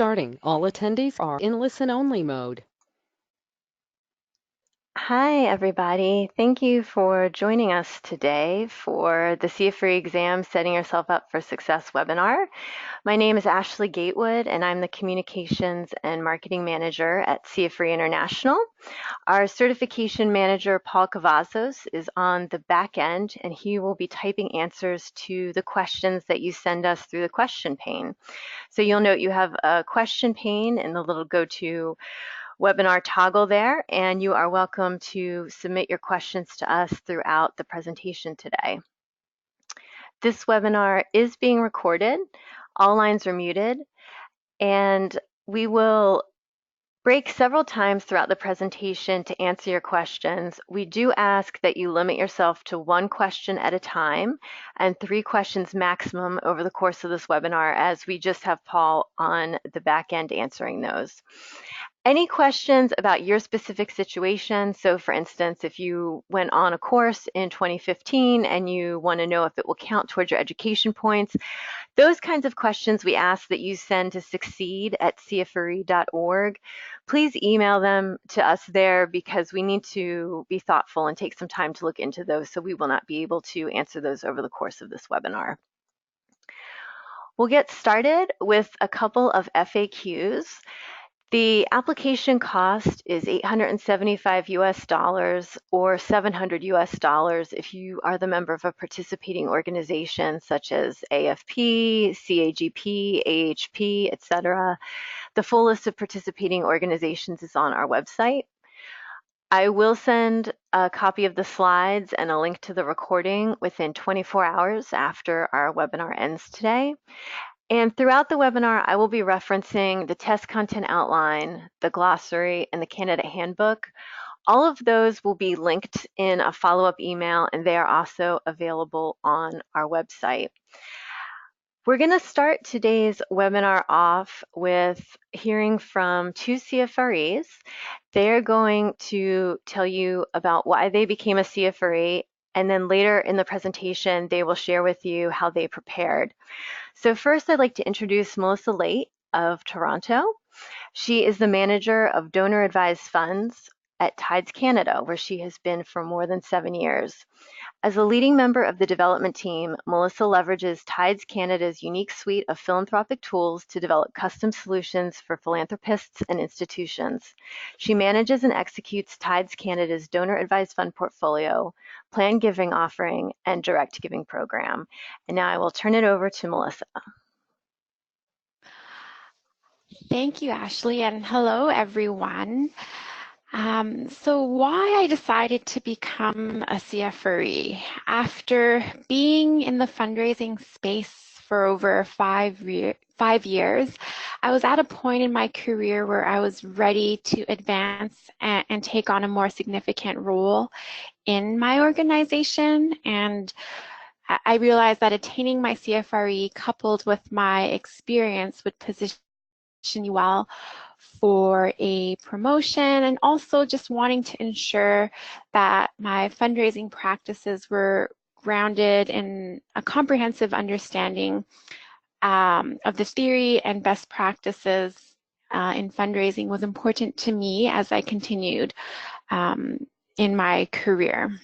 Starting. All attendees are in listen-only mode. Hi, everybody. Thank you for joining us today for the CFRE Exam Setting Yourself Up for Success webinar. My name is Ashley Gatewood, and I'm the Communications and Marketing Manager at CFRE International. Our certification manager, Paul Cavazos, is on the back end, and he will be typing answers to the questions that you send us through the question pane. So you'll note you have a question pane in the little go-to webinar toggle there, and you are welcome to submit your questions to us throughout the presentation today. This webinar is being recorded. All lines are muted, and we will break several times throughout the presentation to answer your questions. We do ask that you limit yourself to one question at a time and 3 questions maximum over the course of this webinar, as we just have Paul on the back end answering those. Any questions about your specific situation? So for instance, if you went on a course in 2015 and you want to know if it will count towards your education points, those kinds of questions we ask that you send to succeed@cfre.org. Please email them to us there, because we need to be thoughtful and take some time to look into those, so we will not be able to answer those over the course of this webinar. We'll get started with a couple of FAQs. The application cost is $875 or $700 if you are the member of a participating organization such as AFP, CAGP, AHP, etc. The full list of participating organizations is on our website. I will send a copy of the slides and a link to the recording within 24 hours after our webinar ends today. And throughout the webinar, I will be referencing the test content outline, the glossary, and the candidate handbook. All of those will be linked in a follow-up email, and they are also available on our website. We're going to start today's webinar off with hearing from 2 CFREs. They're going to tell you about why they became a CFRE, and then later in the presentation, they will share with you how they prepared. So first, I'd like to introduce Melissa Late of Toronto. She is the manager of donor advised funds at Tides Canada, where she has been for more than 7 years. As a leading member of the development team, Melissa leverages Tides Canada's unique suite of philanthropic tools to develop custom solutions for philanthropists and institutions. She manages and executes Tides Canada's donor advised fund portfolio, planned giving offering, and direct giving program. And now I will turn it over to Melissa. Thank you, Ashley, and hello, everyone. So why I decided to become a CFRE. After being in the fundraising space for over 5 years, I was at a point in my career where I was ready to advance and take on a more significant role in my organization. And I realized that attaining my CFRE coupled with my experience would position me well for a promotion, and also just wanting to ensure that my fundraising practices were grounded in a comprehensive understanding of the theory and best practices in fundraising was important to me as I continued in my career.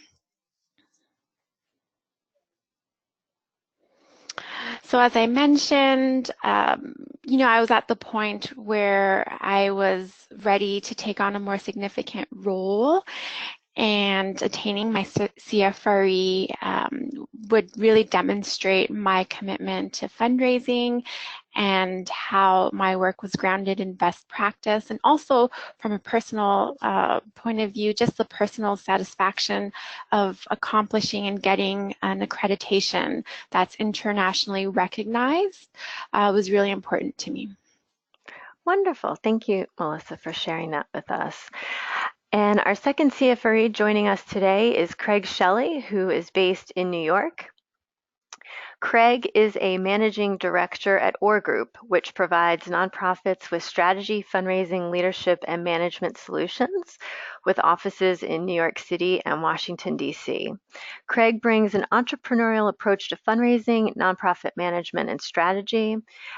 So as I mentioned, I was at the point where I was ready to take on a more significant role, and attaining my CFRE would really demonstrate my commitment to fundraising and how my work was grounded in best practice, and also from a personal point of view, just the personal satisfaction of accomplishing and getting an accreditation that's internationally recognized was really important to me. Wonderful. Thank you, Melissa, for sharing that with us. And our second CFRE joining us today is Craig Shelley, who is based in New York. Craig is a managing director at OR Group, which provides nonprofits with strategy, fundraising, leadership, and management solutions with offices in New York City and Washington, D.C. Craig brings an entrepreneurial approach to fundraising, nonprofit management, and strategy.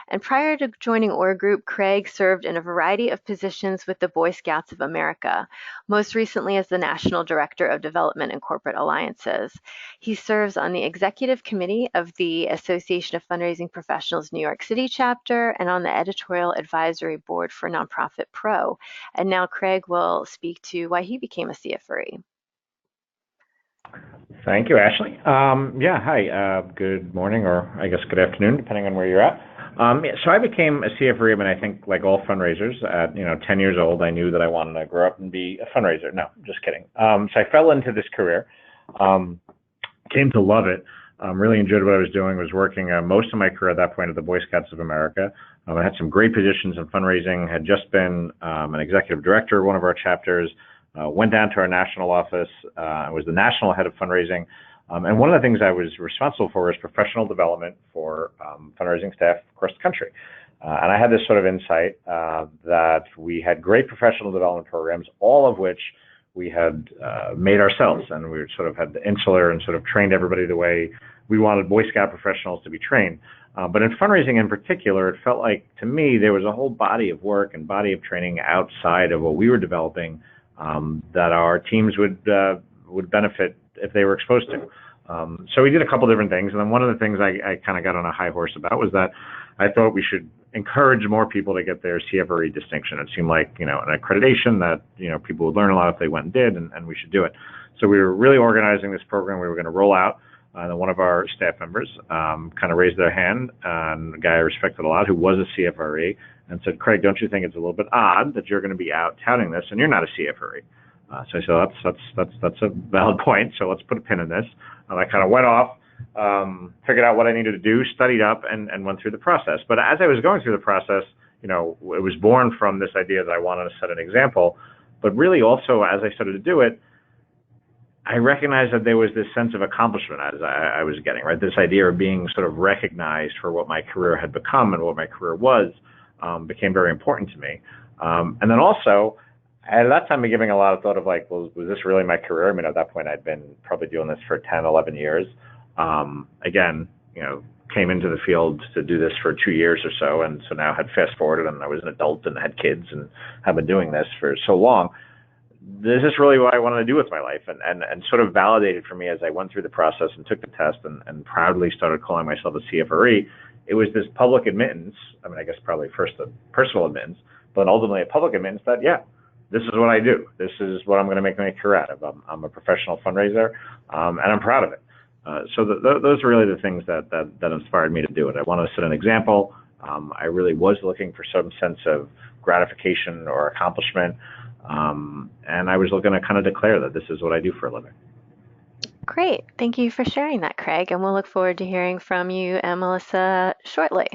And prior to joining OR Group, Craig served in a variety of positions with the Boy Scouts of America, most recently as the National Director of Development and Corporate Alliances. He serves on the executive committee of the Association of Fundraising Professionals New York City chapter and on the editorial advisory board for Nonprofit Pro. And now Craig will speak to why he became a CFRE. Thank you, Ashley. Hi. Good morning, or I guess good afternoon, depending on where you're at. So I became a CFRE, I think like all fundraisers, at 10 years old, I knew that I wanted to grow up and be a fundraiser. No, just kidding. So I fell into this career, came to love it, really enjoyed what I was doing, was working most of my career at that point at the Boy Scouts of America. I had some great positions in fundraising, had just been an executive director of one of our chapters, went down to our national office. I was the national head of fundraising. And one of the things I was responsible for was professional development for fundraising staff across the country. And I had this sort of insight that we had great professional development programs, all of which we had made ourselves. And we sort of had the insular and sort of trained everybody the way we wanted Boy Scout professionals to be trained. But in fundraising in particular, it felt like, to me, there was a whole body of work and body of training outside of what we were developing that our teams would benefit if they were exposed to. So we did a couple different things, and then one of the things I kind of got on a high horse about was that I thought we should encourage more people to get their CFRE distinction. It seemed like an accreditation that people would learn a lot if they went and did, and we should do it. So we were really organizing this program we were going to roll out. And one of our staff members kind of raised their hand, and a guy I respected a lot who was a CFRE, and said, "Craig, don't you think it's a little bit odd that you're going to be out touting this and you're not a CFRE?" So I said, that's a valid point. So let's put a pin in this. And I kind of went off, figured out what I needed to do, studied up, and went through the process. But as I was going through the process, it was born from this idea that I wanted to set an example. But really also, as I started to do it, I recognized that there was this sense of accomplishment as I was getting, right? This idea of being sort of recognized for what my career had become and what my career was became very important to me. And then also, at that time, I'm giving a lot of thought of like, well, was this really my career? At that point, I'd been probably doing this for 10, 11 years. Again, came into the field to do this for 2 years or so, and so now had fast forwarded, and I was an adult and had kids and have been doing this for so long. This is really what I wanted to do with my life, and sort of validated for me as I went through the process and took the test and proudly started calling myself a CFRE. It was this public admittance, I guess probably first a personal admittance, but ultimately a public admittance that, yeah, this is what I do. This is what I'm going to make my career out of. I'm a professional fundraiser, and I'm proud of it. So those are really the things that inspired me to do it. I wanted to set an example. I really was looking for some sense of gratification or accomplishment. And I was looking to kind of declare that this is what I do for a living. Great. Thank you for sharing that, Craig. And we'll look forward to hearing from you and Melissa shortly.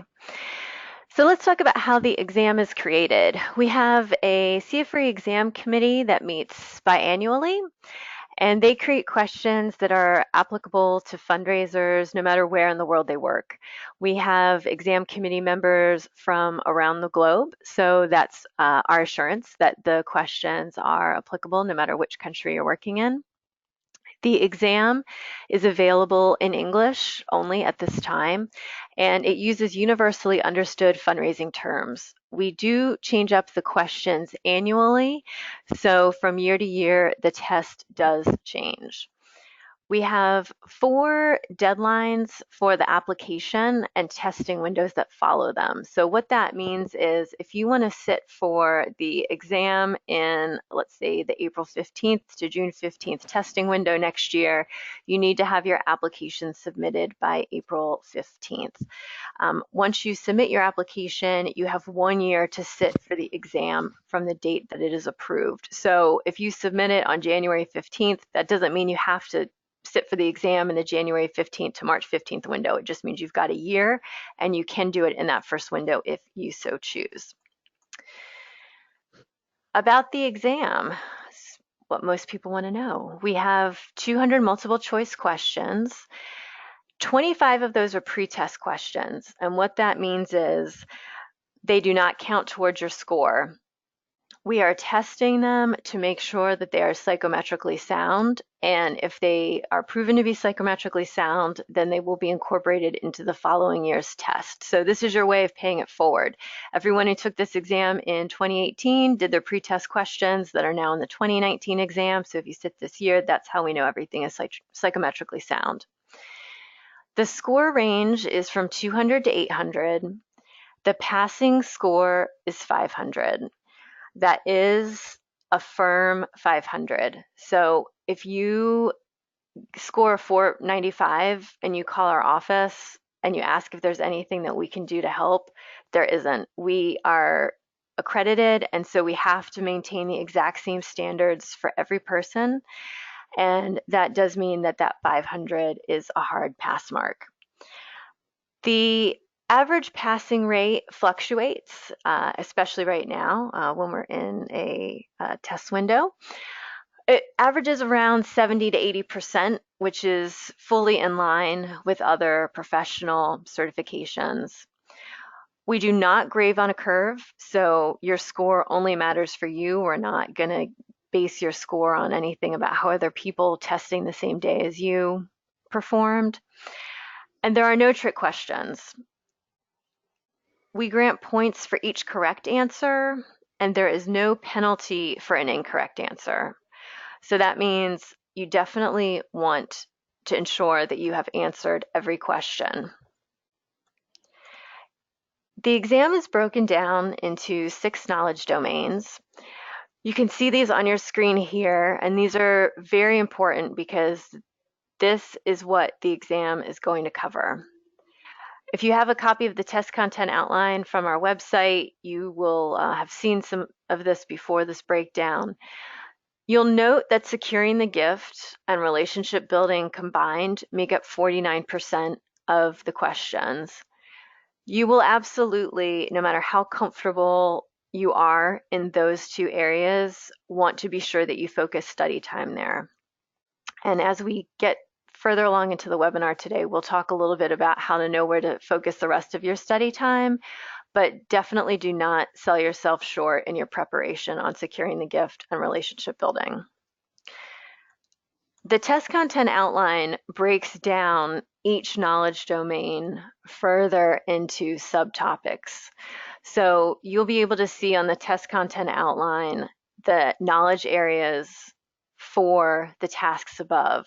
So let's talk about how the exam is created. We have a CFRE exam committee that meets biannually, and they create questions that are applicable to fundraisers no matter where in the world they work. We have exam committee members from around the globe, so that's our assurance that the questions are applicable no matter which country you're working in. The exam is available in English only at this time, and it uses universally understood fundraising terms. We do change up the questions annually, so from year to year, the test does change. We have 4 deadlines for the application and testing windows that follow them. So what that means is if you want to sit for the exam in, let's say, the April 15th to June 15th testing window next year, you need to have your application submitted by April 15th. Once you submit your application, you have 1 year to sit for the exam from the date that it is approved. So if you submit it on January 15th, that doesn't mean you have to sit for the exam in the January 15th to March 15th window. It just means you've got a year, and you can do it in that first window if you so choose. About the exam, what most people want to know. We have 200 multiple choice questions. 25 of those are pre-test questions. And what that means is they do not count towards your score. We are testing them to make sure that they are psychometrically sound. And if they are proven to be psychometrically sound, then they will be incorporated into the following year's test. So this is your way of paying it forward. Everyone who took this exam in 2018 did their pre-test questions that are now in the 2019 exam. So if you sit this year, that's how we know everything is psychometrically sound. The score range is from 200 to 800. The passing score is 500. That is a firm 500. So if you score 495 and you call our office and you ask if there's anything that we can do to help, there isn't. We are accredited, and so we have to maintain the exact same standards for every person. And that does mean that that 500 is a hard pass mark. The average passing rate fluctuates, especially right now when we're in a test window. It averages around 70 to 80%, which is fully in line with other professional certifications. We do not grade on a curve, so your score only matters for you. We're not going to base your score on anything about how other people testing the same day as you performed. And there are no trick questions. We grant points for each correct answer, and there is no penalty for an incorrect answer. So that means you definitely want to ensure that you have answered every question. The exam is broken down into 6 knowledge domains. You can see these on your screen here, and these are very important because this is what the exam is going to cover. If you have a copy of the test content outline from our website, you will have seen some of this before this breakdown. You'll note that securing the gift and relationship building combined make up 49% of the questions. You will absolutely, no matter how comfortable you are in those 2 areas, want to be sure that you focus study time there. And as we get further along into the webinar today, we'll talk a little bit about how to know where to focus the rest of your study time, but definitely do not sell yourself short in your preparation on securing the gift and relationship building. The test content outline breaks down each knowledge domain further into subtopics. So you'll be able to see on the test content outline the knowledge areas for the tasks above.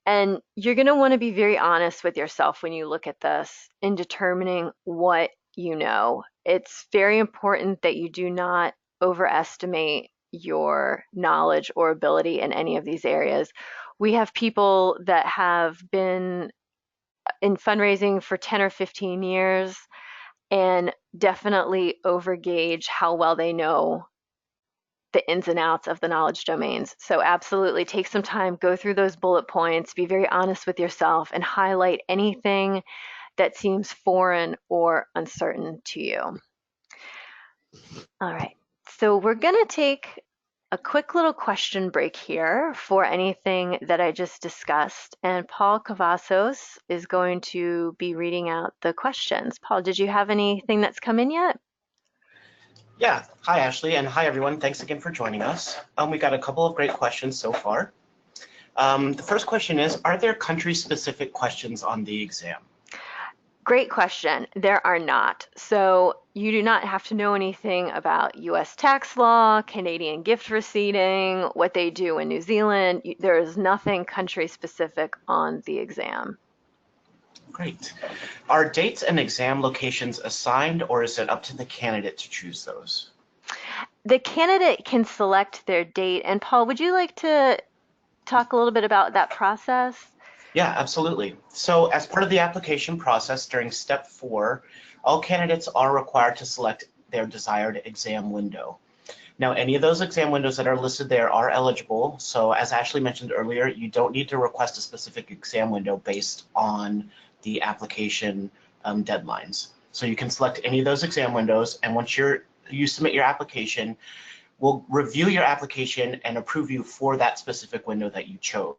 And you're going to want to be very honest with yourself when you look at this in determining what you know. It's very important that you do not overestimate your knowledge or ability in any of these areas. We have people that have been in fundraising for 10 or 15 years and definitely overgauge how well they know the ins and outs of the knowledge domains. So absolutely take some time, go through those bullet points, be very honest with yourself, and highlight anything that seems foreign or uncertain to you. All right, so we're gonna take a quick little question break here for anything that I just discussed, and Paul Cavazos is going to be reading out the questions. Paul, did you have anything that's come in yet? Yeah, hi Ashley, and hi everyone. Thanks again for joining us. We got a couple of great questions so far. The first question is, are there country-specific questions on the exam? Great question. There are not. So you do not have to know anything about US tax law, Canadian gift receipting, what they do in New Zealand. There is nothing country-specific on the exam. Great. Are dates and exam locations assigned, or is it up to the candidate to choose those? The candidate can select their date. And Paul, would you like to talk a little bit about that process? Yeah, absolutely. So as part of the application process during step 4, all candidates are required to select their desired exam window. Now, any of those exam windows that are listed there are eligible. So as Ashley mentioned earlier, you don't need to request a specific exam window based on the application deadlines. So you can select any of those exam windows, and once you submit your application, we'll review your application and approve you for that specific window that you chose.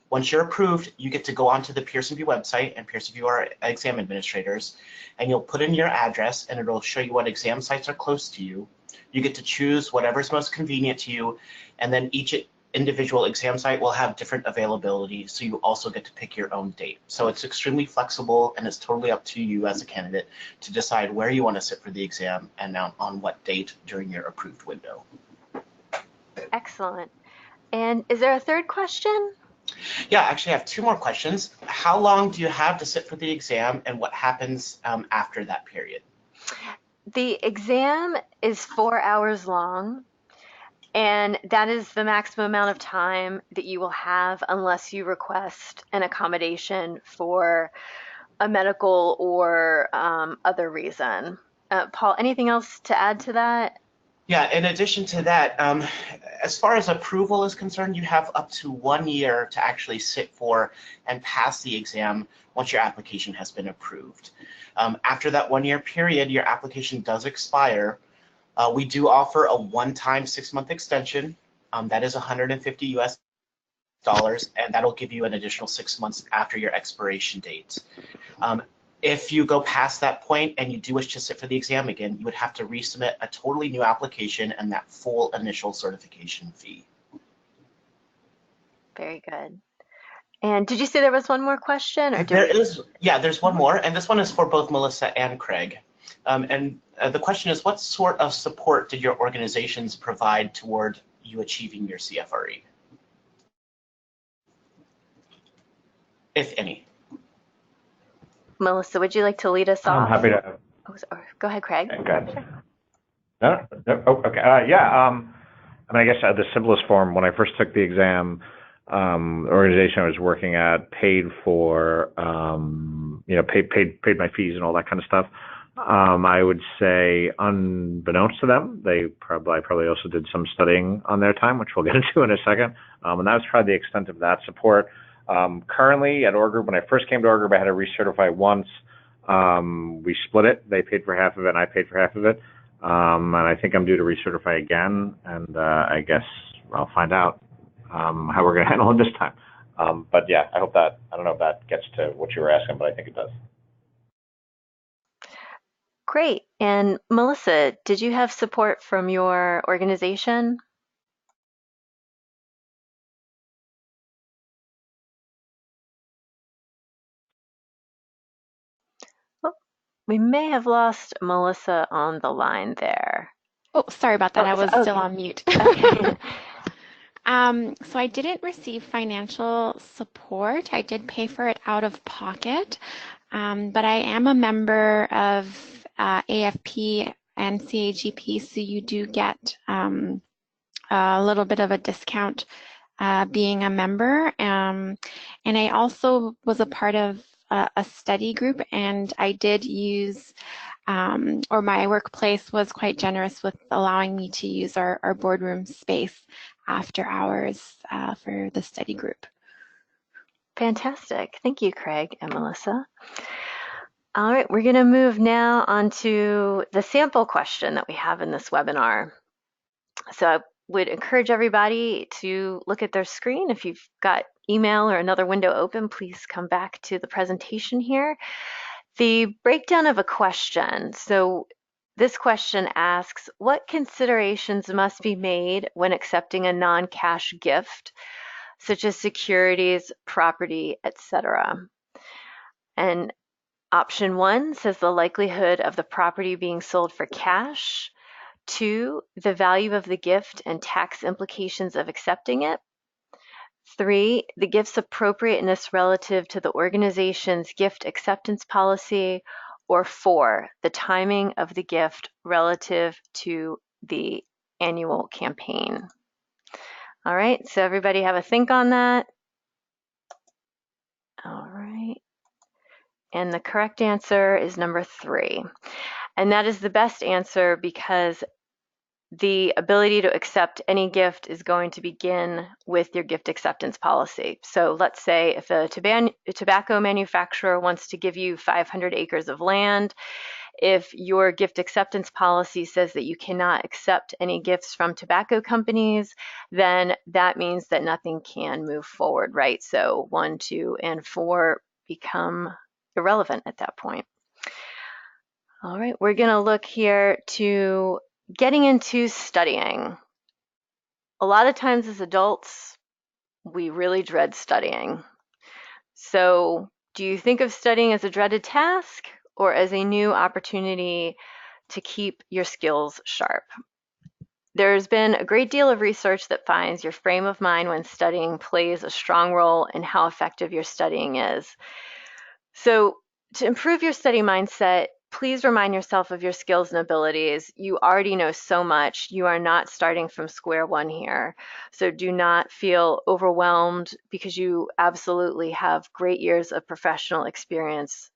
Once you're approved, you get to go onto the Pearson VUE website, and Pearson VUE are exam administrators, and you'll put in your address, and it'll show you what exam sites are close to you. You get to choose whatever's most convenient to you, and then each individual exam site will have different availability, so you also get to pick your own date. So it's extremely flexible, and it's totally up to you as a candidate to decide where you want to sit for the exam and on what date during your approved window. Excellent. And is there a third question? Yeah, actually I have two more questions. How long do you have to sit for the exam, and what happens after that period? The exam is 4 hours long, and that is the maximum amount of time that you will have unless you request an accommodation for a medical or other reason. Paul, anything else to add to that? Yeah, in addition to that, as far as approval is concerned, you have up to 1 year to actually sit for and pass the exam once your application has been approved. After that 1 year period, your application does expire. We do offer a one-time 6-month extension. That is $150 US, and that'll give you an additional 6 months after your expiration date. If you go past that point and you do wish to sit for the exam again, you would have to resubmit a totally new application and that full initial certification fee. Very good. And did you say there was one more question? Or there's one more, and this one is for both Melissa and Craig. The question is, what sort of support did your organizations provide toward you achieving your CFRE, if any? Melissa, would you like to lead us off? I'm happy to. Oh, sorry. Go ahead, Craig. Go ahead. No? Oh, okay. I mean, I guess the simplest form, when I first took the exam, the organization I was working at paid for, paid my fees and all that kind of stuff. I would say, unbeknownst to them, I probably also did some studying on their time, which we'll get into in a second. And that was probably the extent of that support. Currently at Org Group, when I first came to Org Group, I had to recertify once. We split it. They paid for half of it, and I paid for half of it. And I think I'm due to recertify again, and I guess I'll find out how we're going to handle it this time. But yeah, I don't know if that gets to what you were asking, but I think it does. Great. And Melissa, did you have support from your organization? Oh, we may have lost Melissa on the line there. Oh, sorry about that. Oh, I was okay. still on mute. Okay. So I didn't receive financial support. I did pay for it out of pocket, but I am a member of AFP and CAGP, so you do get a little bit of a discount being a member. And I also was a part of a study group, and I did use, or my workplace was quite generous with allowing me to use our boardroom space after hours for the study group. Fantastic. Thank you, Craig and Melissa. All right, we're going to move now on to the sample question that we have in this webinar. So I would encourage everybody to look at their screen. If you've got email or another window open, please come back to the presentation here. The breakdown of a question. So this question asks, what considerations must be made when accepting a non-cash gift, such as securities, property, etc.? And option 1 says the likelihood of the property being sold for cash. 2, the value of the gift and tax implications of accepting it. 3, the gift's appropriateness relative to the organization's gift acceptance policy. Or 4, the timing of the gift relative to the annual campaign. All right, so everybody have a think on that. All right. And the correct answer is number 3. And that is the best answer because the ability to accept any gift is going to begin with your gift acceptance policy. So let's say if a tobacco manufacturer wants to give you 500 acres of land, If your gift acceptance policy says that you cannot accept any gifts from tobacco companies, then that means that nothing can move forward, right? So 1, 2, and 4 become irrelevant at that point. All right, we're going to look here to getting into studying. A lot of times as adults, we really dread studying. So do you think of studying as a dreaded task or as a new opportunity to keep your skills sharp? There's been a great deal of research that finds your frame of mind when studying plays a strong role in how effective your studying is. So to improve your study mindset, please remind yourself of your skills and abilities. You already know so much. You are not starting from square one here. So do not feel overwhelmed because you absolutely have great years of professional experience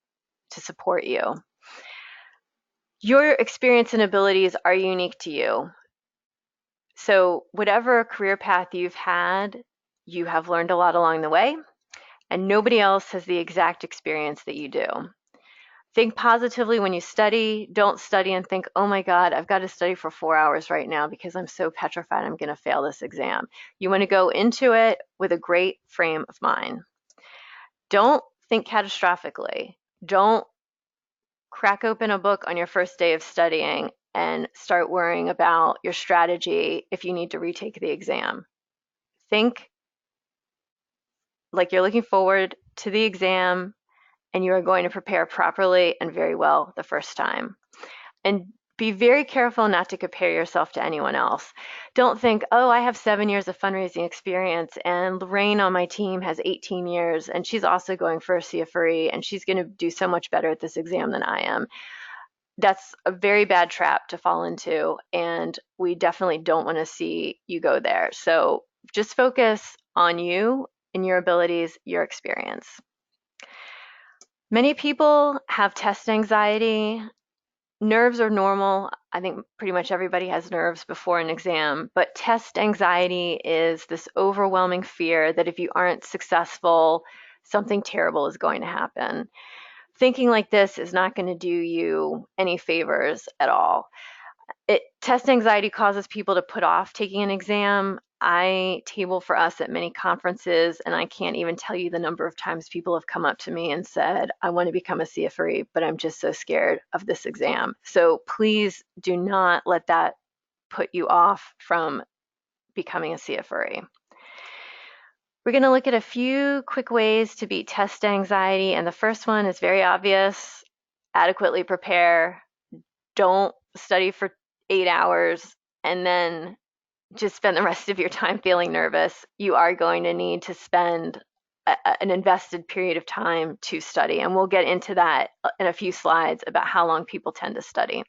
to support you. Your experience and abilities are unique to you. So whatever career path you've had, you have learned a lot along the way, and nobody else has the exact experience that you do. Think positively when you study. Don't study and think, oh my God, I've got to study for 4 hours right now because I'm so petrified I'm going to fail this exam. You want to go into it with a great frame of mind. Don't think catastrophically. Don't crack open a book on your first day of studying and start worrying about your strategy if you need to retake the exam. Think like you're looking forward to the exam and you are going to prepare properly and very well the first time. And be very careful not to compare yourself to anyone else. Don't think, oh, I have 7 years of fundraising experience and Lorraine on my team has 18 years and she's also going for a CFRE and she's going to do so much better at this exam than I am. That's a very bad trap to fall into, and we definitely don't want to see you go there. So just focus on you and your abilities, your experience. Many people have test anxiety. Nerves are normal. I think pretty much everybody has nerves before an exam, but test anxiety is this overwhelming fear that if you aren't successful, something terrible is going to happen. Thinking like this is not going to do you any favors at all. Test anxiety causes people to put off taking an exam. I table for us at many conferences, and I can't even tell you the number of times people have come up to me and said, I want to become a CFRE, but I'm just so scared of this exam. So please do not let that put you off from becoming a CFRE. We're going to look at a few quick ways to beat test anxiety, and the first one is very obvious. Adequately prepare. Don't study for 8 hours and then just spend the rest of your time feeling nervous. You are going to need to spend an invested period of time to study, and we'll get into that in a few slides about how long people tend to study.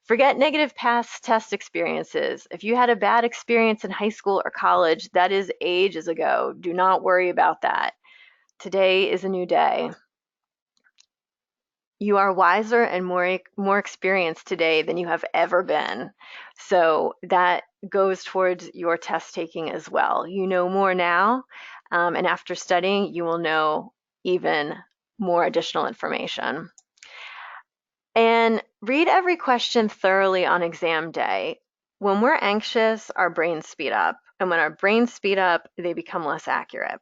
Forget negative past test experiences. If you had a bad experience in high school or college, that is ages ago. Do not worry about that. Today is a new day. You are wiser and more experienced today than you have ever been. So that goes towards your test taking as well. You know more now, and after studying, you will know even more additional information. And read every question thoroughly on exam day. When we're anxious, our brains speed up. And when our brains speed up, they become less accurate.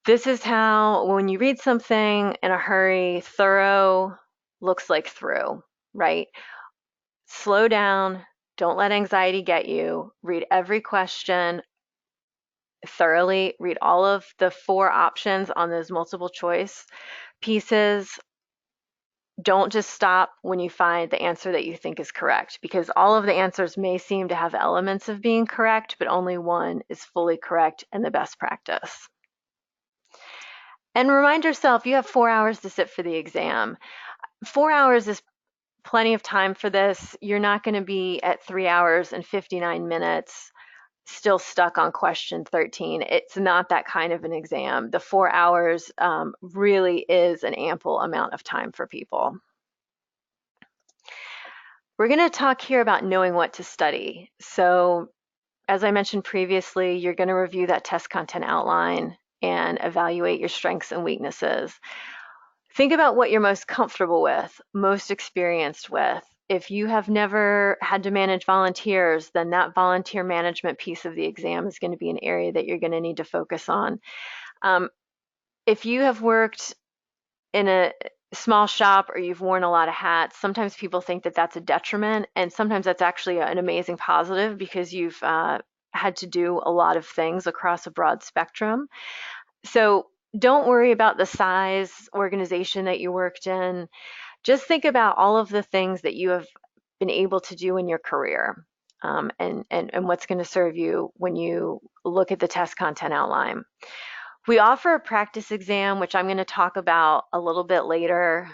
This is how, when you read something in a hurry, thorough looks like through, right? Slow down. Don't let anxiety get you. Read every question thoroughly. Read all of the 4 options on those multiple choice pieces. Don't just stop when you find the answer that you think is correct, because all of the answers may seem to have elements of being correct, but only one is fully correct and the best practice. And remind yourself, you have 4 hours to sit for the exam. 4 hours is plenty of time for this. You're not going to be at 3 hours and 59 minutes still stuck on question 13. It's not that kind of an exam. The 4 hours really is an ample amount of time for people. We're going to talk here about knowing what to study. So as I mentioned previously, you're going to review that test content outline and evaluate your strengths and weaknesses. Think about what you're most comfortable with, most experienced with. If you have never had to manage volunteers, then that volunteer management piece of the exam is going to be an area that you're going to need to focus on. If you have worked in a small shop or you've worn a lot of hats, sometimes people think that that's a detriment, and sometimes that's actually an amazing positive because you've had to do a lot of things across a broad spectrum. So don't worry about the size organization that you worked in. Just think about all of the things that you have been able to do in your career, and what's going to serve you when you look at the test content outline. We offer a practice exam, which I'm going to talk about a little bit later,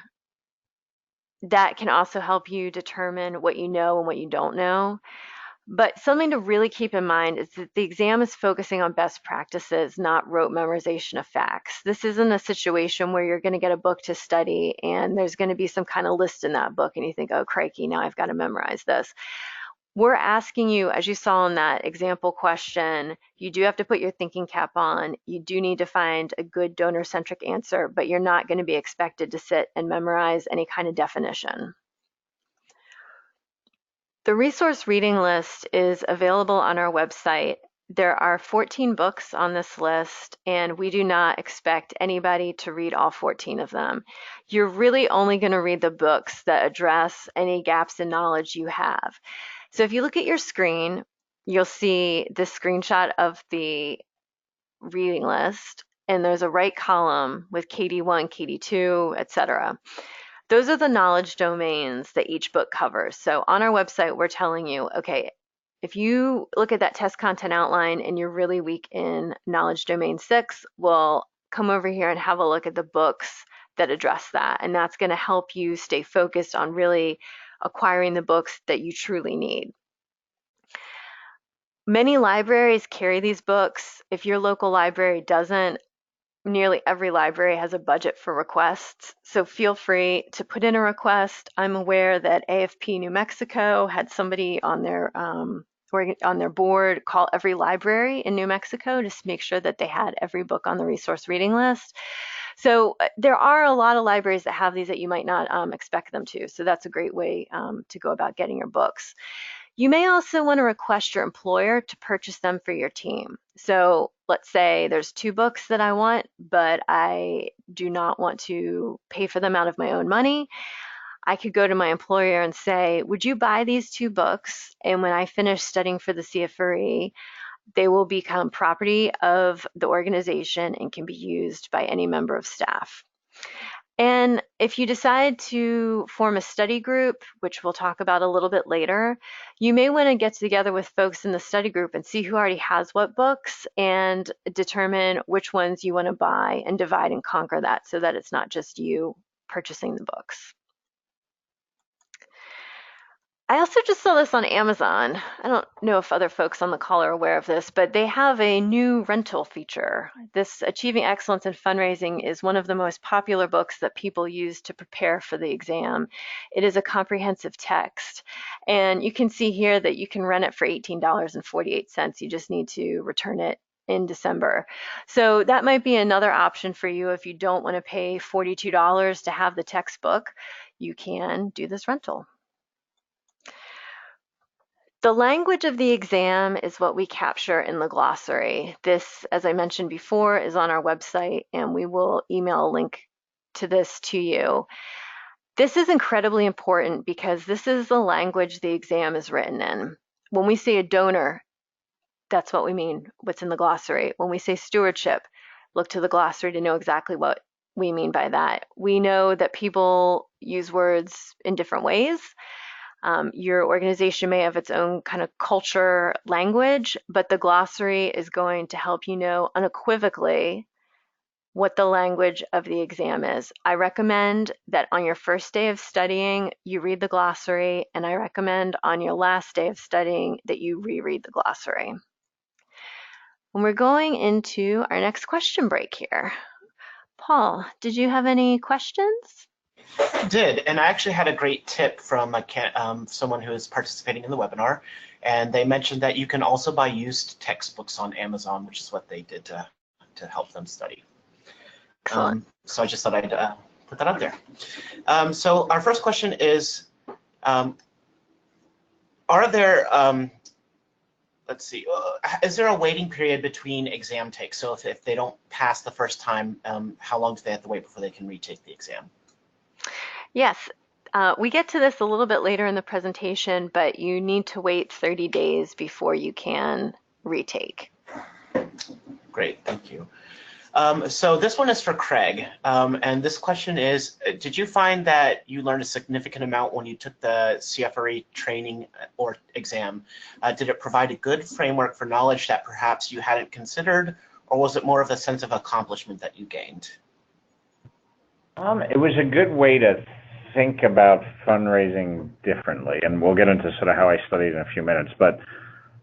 that can also help you determine what you know and what you don't know. But something to really keep in mind is that the exam is focusing on best practices, not rote memorization of facts. This isn't a situation where you're going to get a book to study and there's going to be some kind of list in that book and you think, oh, crikey, now I've got to memorize this. We're asking you, as you saw in that example question, you do have to put your thinking cap on. You do need to find a good donor-centric answer, but you're not going to be expected to sit and memorize any kind of definition. The resource reading list is available on our website. There are 14 books on this list, and we do not expect anybody to read all 14 of them. You're really only going to read the books that address any gaps in knowledge you have. So if you look at your screen, you'll see this screenshot of the reading list, and there's a right column with KD1, KD2, etc. Those are the knowledge domains that each book covers. So on our website, we're telling you, okay, if you look at that test content outline and you're really weak in knowledge domain 6, well, come over here and have a look at the books that address that. And that's going to help you stay focused on really acquiring the books that you truly need. Many libraries carry these books. If your local library doesn't, nearly every library has a budget for requests, so feel free to put in a request. I'm aware that AFP New Mexico had somebody on their board call every library in New Mexico to make sure that they had every book on the resource reading list. So there are a lot of libraries that have these that you might not expect them to, so that's a great way to go about getting your books. You may also want to request your employer to purchase them for your team. So let's say there's 2 books that I want, but I do not want to pay for them out of my own money. I could go to my employer and say, would you buy these 2 books? And when I finish studying for the CFRE, they will become property of the organization and can be used by any member of staff. And if you decide to form a study group, which we'll talk about a little bit later, you may want to get together with folks in the study group and see who already has what books and determine which ones you want to buy and divide and conquer that so that it's not just you purchasing the books. I also just saw this on Amazon. I don't know if other folks on the call are aware of this, but they have a new rental feature. This Achieving Excellence in Fundraising is one of the most popular books that people use to prepare for the exam. It is a comprehensive text, and you can see here that you can rent it for $18.48. You just need to return it in December. So that might be another option for you if you don't want to pay $42 to have the textbook. You can do this rental. The language of the exam is what we capture in the glossary. This, as I mentioned before, is on our website, and we will email a link to this to you. This is incredibly important because this is the language the exam is written in. When we say a donor, that's what we mean, what's in the glossary. When we say stewardship, look to the glossary to know exactly what we mean by that. We know that people use words in different ways. Your organization may have its own kind of culture language, but the glossary is going to help you know unequivocally what the language of the exam is. I recommend that on your first day of studying, you read the glossary, and I recommend on your last day of studying that you reread the glossary. When we're going into our next question break here. Paul, did you have any questions? I did, and I actually had a great tip from someone who is participating in the webinar, and they mentioned that you can also buy used textbooks on Amazon, which is what they did to help them study. So I just thought I'd put that up there. So our first question is, are there, let's see, is there a waiting period between exam takes? So if they don't pass the first time, how long do they have to wait before they can retake the exam? Yes, we get to this a little bit later in the presentation, but you need to wait 30 days before you can retake. Great, thank you. So this one is for Craig, and this question is, did you find that you learned a significant amount when you took the CFRE training or exam? Did it provide a good framework for knowledge that perhaps you hadn't considered, or was it more of a sense of accomplishment that you gained? It was a good way to think about fundraising differently, and we'll get into sort of how I studied in a few minutes, but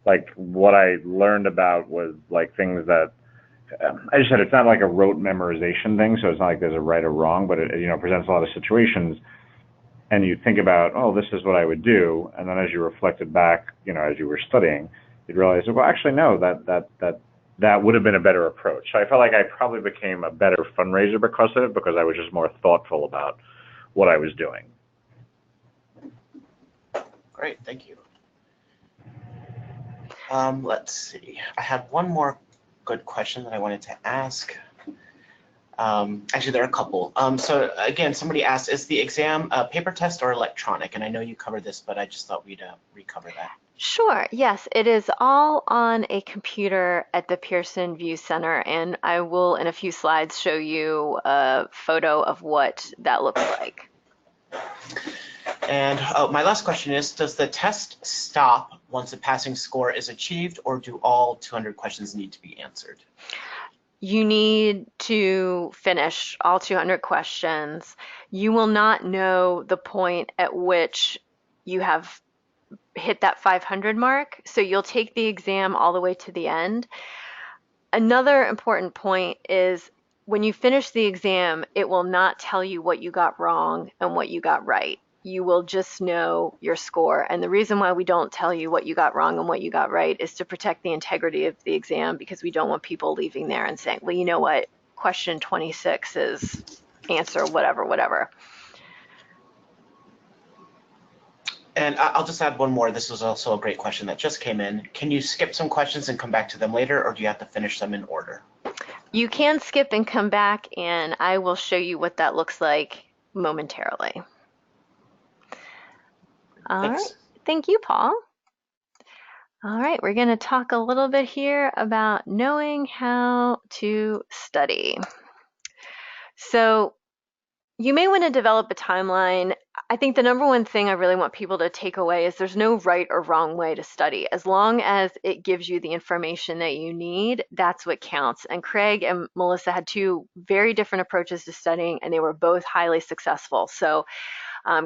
like what I learned about was like things that I just said it's not like a rote memorization thing, so it's not like there's a right or wrong, but it presents a lot of situations, and you think about, oh, this is what I would do, and then as you reflected back, as you were studying, you'd realize, well, actually, no, that would have been a better approach. So I felt like I probably became a better fundraiser because of it, because I was just more thoughtful about what I was doing. Great, thank you. Let's see. I have one more good question that I wanted to ask. Actually, there are a couple. So again, somebody asked, is the exam a paper test or electronic? And I know you covered this, but I just thought we'd recover that. Sure, yes, it is all on a computer at the Pearson VUE Center, and I will, in a few slides, show you a photo of what that looks like. And my last question is, does the test stop once a passing score is achieved, or do all 200 questions need to be answered? You need to finish all 200 questions. You will not know the point at which you have hit that 500 mark, so you'll take the exam all the way to the end. Another important point is when you finish the exam, it will not tell you what you got wrong and what you got right. You will just know your score. And the reason why we don't tell you what you got wrong and what you got right is to protect the integrity of the exam, because we don't want people leaving there and saying, well, you know what, question 26 is answer whatever, whatever. And I'll just add one more. This was also a great question that just came in. Can you skip some questions and come back to them later, or do you have to finish them in order? You can skip and come back, and I will show you what that looks like momentarily. All Thanks. right. Thank you, Paul. All right, we're going to talk a little bit here about knowing how to study. So you may want to develop a timeline. I think the number one thing I really want people to take away is there's no right or wrong way to study. As long as it gives you the information that you need, that's what counts. And Craig and Melissa had two very different approaches to studying, and they were both highly successful. So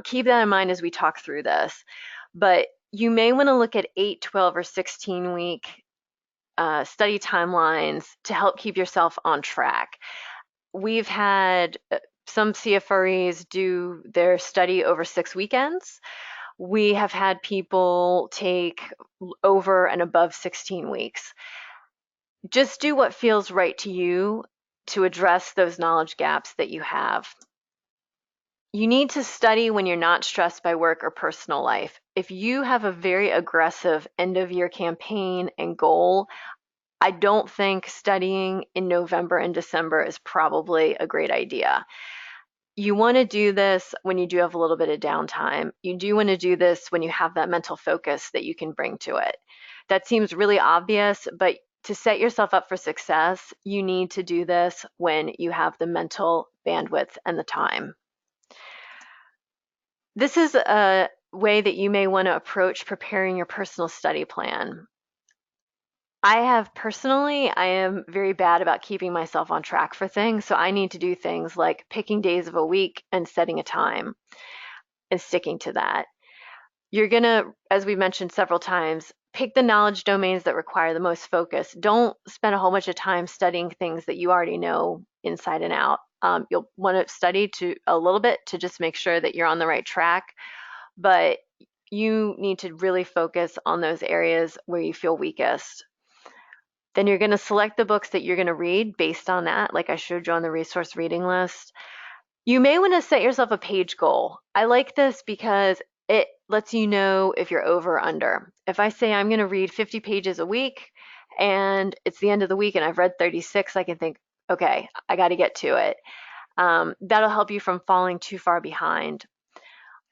keep that in mind as we talk through this. But you may want to look at 8, 12, or 16-week study timelines to help keep yourself on track. We've had some CFREs do their study over 6 weekends. We have had people take over and above 16 weeks. Just do what feels right to you to address those knowledge gaps that you have. You need to study when you're not stressed by work or personal life. If you have a very aggressive end of year campaign and goal, I don't think studying in November and December is probably a great idea. You want to do this when you do have a little bit of downtime. You do want to do this when you have that mental focus that you can bring to it. That seems really obvious, but to set yourself up for success, you need to do this when you have the mental bandwidth and the time. This is a way that you may want to approach preparing your personal study plan. I am very bad about keeping myself on track for things, so I need to do things like picking days of a week and setting a time and sticking to that. You're gonna, as we mentioned several times, pick the knowledge domains that require the most focus. Don't spend a whole bunch of time studying things that you already know inside and out. You'll want to study a little bit to just make sure that you're on the right track, but you need to really focus on those areas where you feel weakest. Then you're going to select the books that you're going to read based on that, like I showed you on the resource reading list. You may want to set yourself a page goal. I like this because it lets you know if you're over or under. If I say I'm going to read 50 pages a week and it's the end of the week and I've read 36, I can think, okay, I got to get to it. That'll help you from falling too far behind.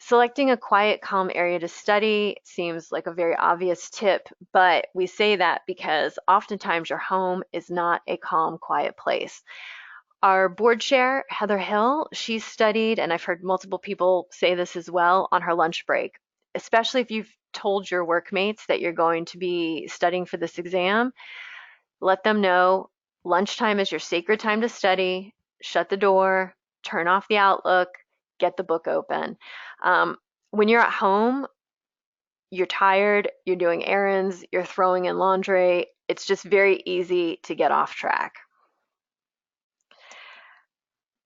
Selecting a quiet, calm area to study seems like a very obvious tip, but we say that because oftentimes your home is not a calm, quiet place. Our board chair, Heather Hill, she studied, and I've heard multiple people say this as well, on her lunch break, especially if you've told your workmates that you're going to be studying for this exam. Let them know lunchtime is your sacred time to study. Shut the door, turn off the Outlook, get the book open. When you're at home, you're tired, you're doing errands, you're throwing in laundry. It's just very easy to get off track.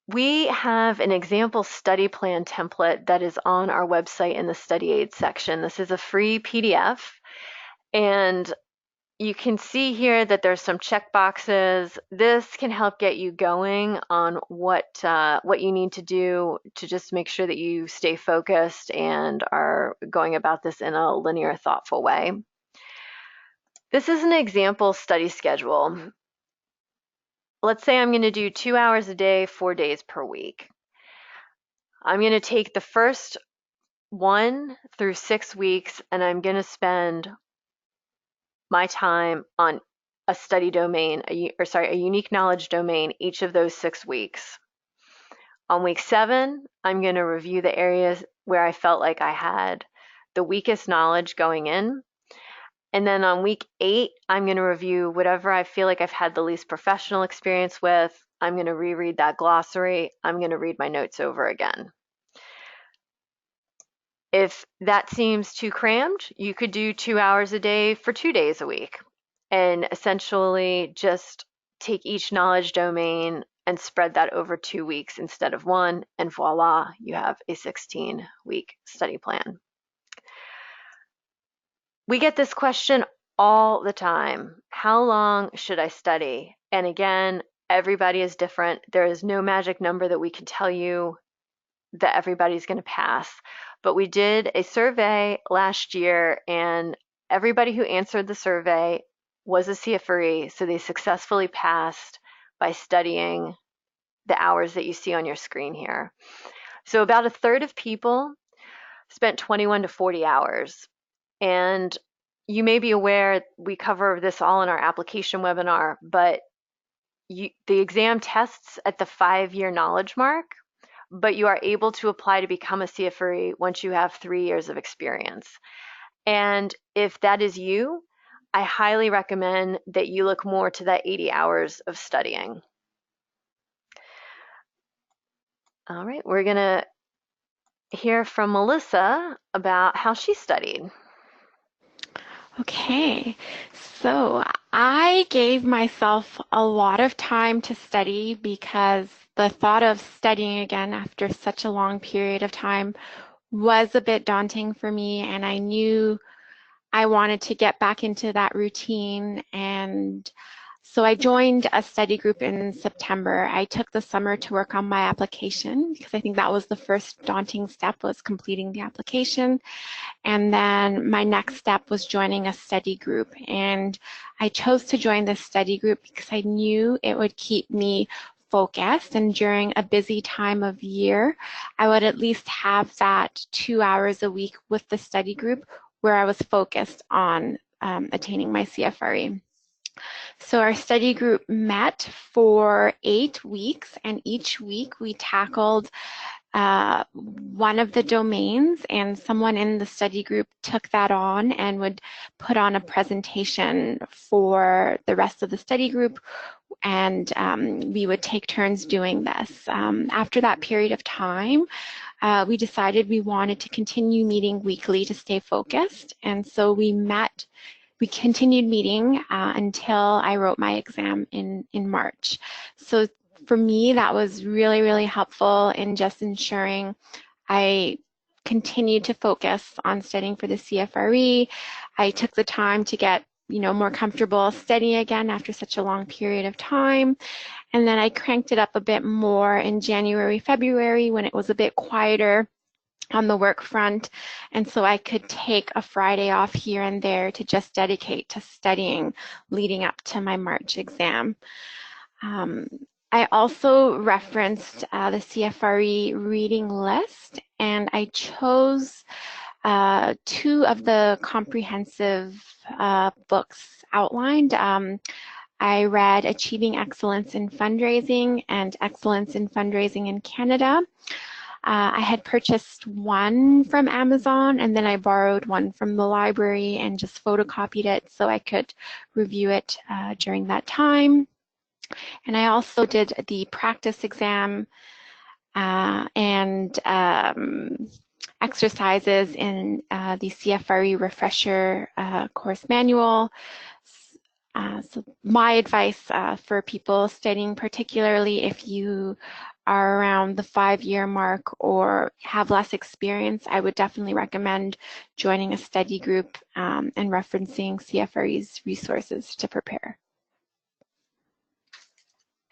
We have an example study plan template that is on our website in the study aid section. This is a free PDF, and you can see here that there's some check boxes. This can help get you going on what you need to do to just make sure that you stay focused and are going about this in a linear, thoughtful way. This is an example study schedule. Let's say I'm going to do 2 hours a day, 4 days per week. I'm going to take the first 1 through 6 weeks and I'm going to spend my time on a study domain, a unique knowledge domain each of those 6 weeks. On week 7, I'm going to review the areas where I felt like I had the weakest knowledge going in. And then on week 8, I'm going to review whatever I feel like I've had the least professional experience with. I'm going to reread that glossary. I'm going to read my notes over again. If that seems too crammed, you could do 2 hours a day for 2 days a week and essentially just take each knowledge domain and spread that over 2 weeks instead of 1, and voila, you have a 16-week study plan. We get this question all the time. How long should I study? And again, everybody is different. There is no magic number that we can tell you that everybody's going to pass. But we did a survey last year, and everybody who answered the survey was a CFRE, so they successfully passed by studying the hours that you see on your screen here. So about a third of people spent 21 to 40 hours. And you may be aware we cover this all in our application webinar, but the exam tests at the 5-year knowledge mark, but you are able to apply to become a CFRE once you have 3 years of experience. And if that is you, I highly recommend that you look more to that 80 hours of studying. All right, we're going to hear from Melissa about how she studied. Okay, so I gave myself a lot of time to study because the thought of studying again after such a long period of time was a bit daunting for me, and I knew I wanted to get back into that routine, and so I joined a study group in September. I took the summer to work on my application because I think that was the first daunting step, was completing the application. And then my next step was joining a study group. And I chose to join this study group because I knew it would keep me focused, and during a busy time of year, I would at least have that 2 hours a week with the study group where I was focused on attaining my CFRE. So our study group met for 8 weeks, and each week we tackled one of the domains, and someone in the study group took that on and would put on a presentation for the rest of the study group, and we would take turns doing this. After that period of time, we decided we wanted to continue meeting weekly to stay focused, and so we continued meeting until I wrote my exam in March. So for me, that was really, really helpful in just ensuring I continued to focus on studying for the CFRE. I took the time to get more comfortable studying again after such a long period of time. And then I cranked it up a bit more in January, February when it was a bit quieter on the work front. And so I could take a Friday off here and there to just dedicate to studying leading up to my March exam. I also referenced the CFRE reading list, and I chose 2 of the comprehensive books outlined. I read Achieving Excellence in Fundraising and Excellence in Fundraising in Canada. I had purchased one from Amazon, and then I borrowed one from the library and just photocopied it so I could review it during that time. And I also did the practice exam and exercises in the CFRE refresher course manual. So my advice for people studying, particularly if you are around the 5-year mark or have less experience, I would definitely recommend joining a study group and referencing CFRE's resources to prepare.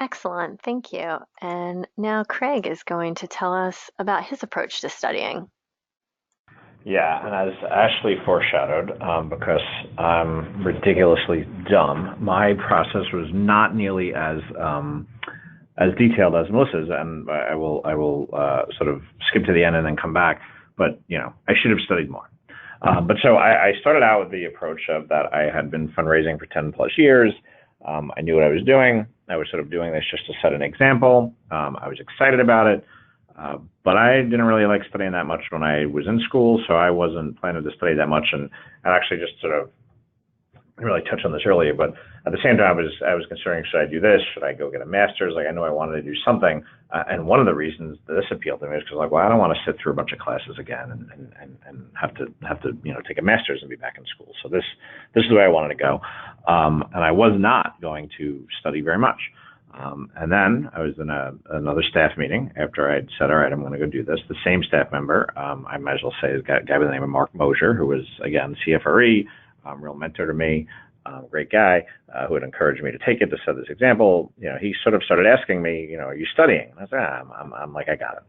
Excellent, thank you. And now Craig is going to tell us about his approach to studying. Yeah, and as Ashley foreshadowed, because I'm ridiculously dumb, my process was not nearly as detailed as Melissa's, and I will sort of skip to the end and then come back. But I should have studied more. But so I started out with the approach of that I had been fundraising for 10 plus years. I knew what I was doing. I was sort of doing this just to set an example. I was excited about it. But I didn't really like studying that much when I was in school, so I wasn't planning to study that much. And I actually just sort of didn't really touch on this earlier, but at the same time, I was considering, should I do this? Should I go get a master's? Like, I know I wanted to do something. And one of the reasons that this appealed to me is because, like, well, I don't want to sit through a bunch of classes again and have to take a master's and be back in school. So this is the way I wanted to go. And I was not going to study very much. And then I was in another staff meeting after I'd said, all right, I'm going to go do this. The same staff member, I might as well say, is a guy by the name of Mark Mosier, who was, again, CFRE, real mentor to me, great guy, who had encouraged me to take it, to set this example. He sort of started asking me, are you studying? And I said, I'm like, I got it.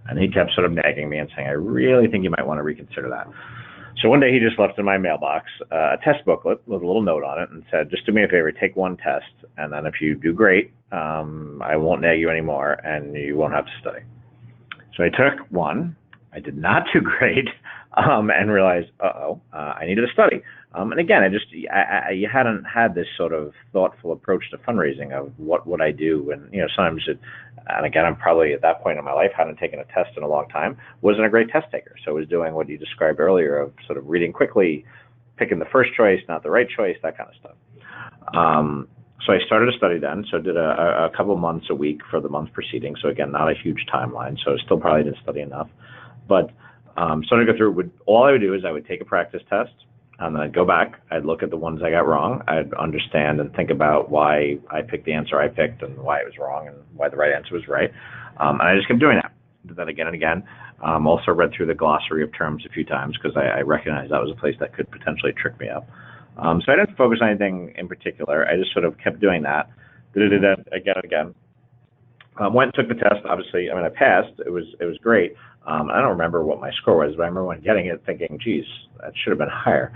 And he kept sort of nagging me and saying, I really think you might want to reconsider that. So one day he just left in my mailbox a test booklet with a little note on it and said, just do me a favor, take one test, and then if you do great, I won't nag you anymore and you won't have to study. So I took one. I did not do great and realized, I needed to study. And again, you hadn't had this sort of thoughtful approach to fundraising of what would I do, and sometimes and again, I'm probably at that point in my life hadn't taken a test in a long time, wasn't a great test taker, so I was doing what you described earlier of sort of reading quickly, picking the first choice, not the right choice, that kind of stuff. So I started to study then, so did a couple months a week for the month preceding, so again, not a huge timeline, so still probably didn't study enough, but started to go through, all I would do is I would take a practice test, and then I'd go back, I'd look at the ones I got wrong, I'd understand and think about why I picked the answer I picked and why it was wrong and why the right answer was right. And I just kept doing that. Did that again and again. Also read through the glossary of terms a few times because I recognized that was a place that could potentially trick me up. So I didn't focus on anything in particular. I just sort of kept doing that. Did that again and again. Went and took the test, obviously. I mean, I passed. It was great. I don't remember what my score was, but I remember when getting it thinking, geez, that should have been higher.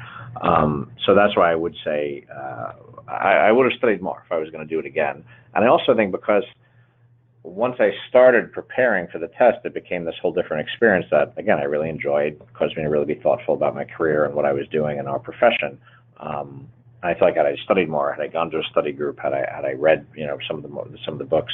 So that's why I would say I would have studied more if I was going to do it again. And I also think because once I started preparing for the test, it became this whole different experience that, again, I really enjoyed, caused me to really be thoughtful about my career and what I was doing in our profession. I feel like had I studied more, had I gone to a study group, had I read, some of the books,